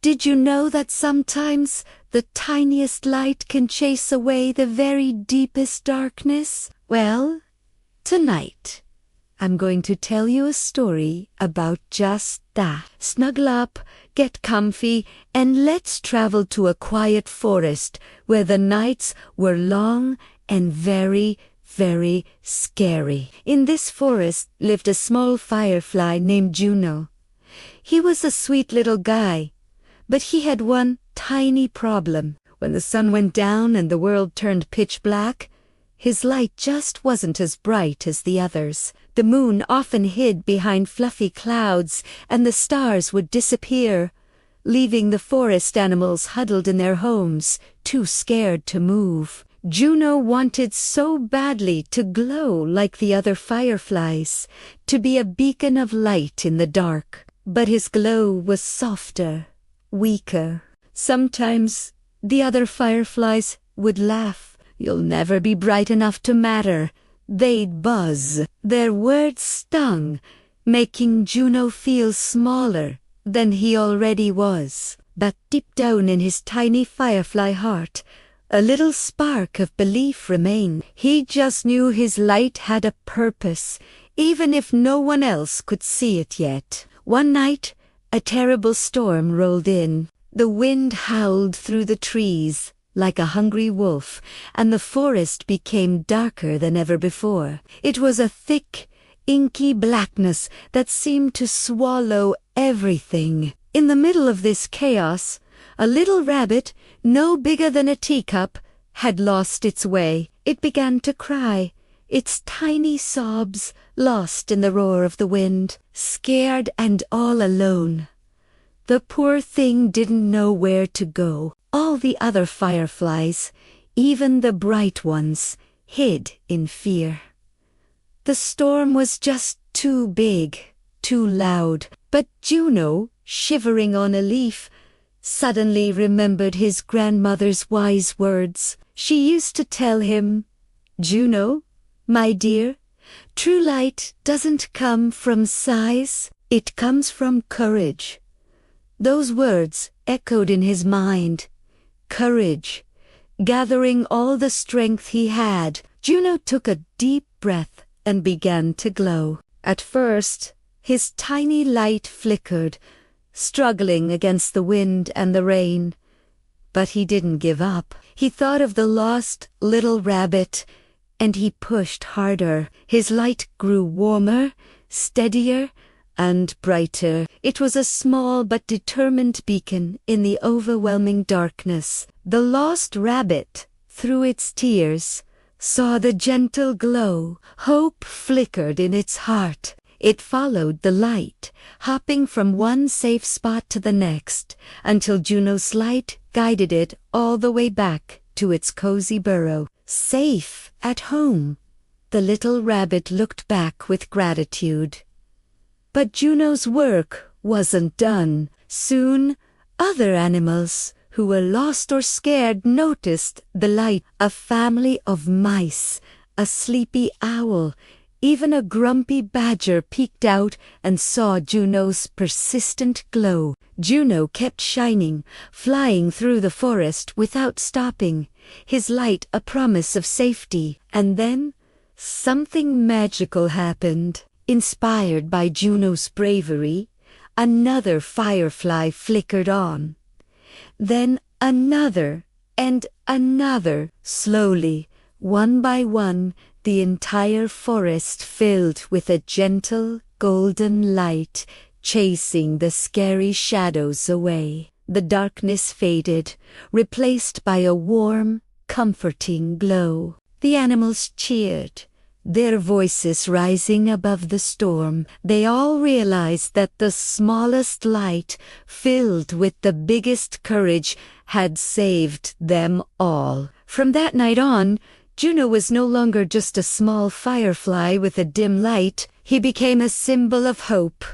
Did you know that sometimes the tiniest light can chase away the very deepest darkness? Well, tonight, I'm going to tell you a story about just that. Snuggle up, get comfy, and let's travel to a quiet forest where the nights were long and very, very scary. In this forest lived a small firefly named Juno. He was a sweet little guy, but he had one tiny problem. When the sun went down and the world turned pitch black, his light just wasn't as bright as the others. The moon often hid behind fluffy clouds, and the stars would disappear, leaving the forest animals huddled in their homes, too scared to move. Juno wanted so badly to glow like the other fireflies, to be a beacon of light in the dark. But his glow was softer, weaker. Sometimes the other fireflies would laugh. "You'll never be bright enough to matter." They'd buzz. Their words stung, making Juno feel smaller than he already was. But deep down in his tiny firefly heart, a little spark of belief remained. He just knew his light had a purpose, even if no one else could see it yet. One night, a terrible storm rolled in. The wind howled through the trees like a hungry wolf, and the forest became darker than ever before. It was a thick, inky blackness that seemed to swallow everything. In the middle of this chaos, a little rabbit, no bigger than a teacup, had lost its way. It began to cry, its tiny sobs lost in the roar of the wind, scared and all alone. The poor thing didn't know where to go. All the other fireflies, even the bright ones, hid in fear. The storm was just too big, too loud. But Juno, shivering on a leaf, suddenly remembered his grandmother's wise words. She used to tell him, "Juno, my dear, true light doesn't come from size, it comes from courage." Those words echoed in his mind. Courage. Gathering all the strength he had, Juno took a deep breath and began to glow. At first, his tiny light flickered, struggling against the wind and the rain. But he didn't give up. He thought of the lost little rabbit, and he pushed harder. His light grew warmer, steadier, and brighter. It was a small but determined beacon in the overwhelming darkness. The lost rabbit, through its tears, saw the gentle glow. Hope flickered in its heart. It followed the light, hopping from one safe spot to the next, until Juno's light guided it all the way back to its cozy burrow. Safe at home, the little rabbit looked back with gratitude. But Juno's work wasn't done. Soon, other animals who were lost or scared noticed the light. A family of mice, a sleepy owl, even a grumpy badger peeked out and saw Juno's persistent glow. Juno kept shining, flying through the forest without stopping, his light a promise of safety. And then, something magical happened. Inspired by Juno's bravery, another firefly flickered on. Then another and another. Slowly, one by one, the entire forest filled with a gentle, golden light, chasing the scary shadows away. The darkness faded, replaced by a warm, comforting glow. The animals cheered, their voices rising above the storm. They all realized that the smallest light, filled with the biggest courage, had saved them all. From that night on, Juno was no longer just a small firefly with a dim light. He became a symbol of hope,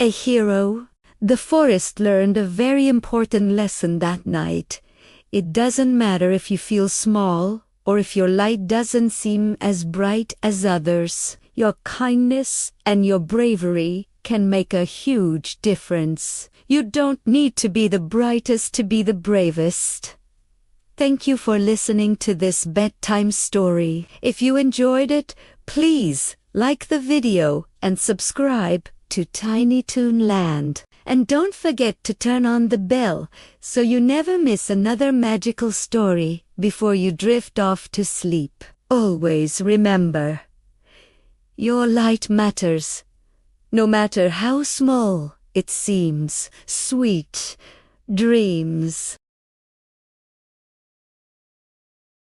a hero. The forest learned a very important lesson that night. It doesn't matter if you feel small, or if your light doesn't seem as bright as others. Your kindness and your bravery can make a huge difference. You don't need to be the brightest to be the bravest. Thank you for listening to this bedtime story. If you enjoyed it, please like the video and subscribe to Tinytoon Land. And don't forget to turn on the bell so you never miss another magical story before you drift off to sleep. Always remember, your light matters, no matter how small it seems. Sweet dreams.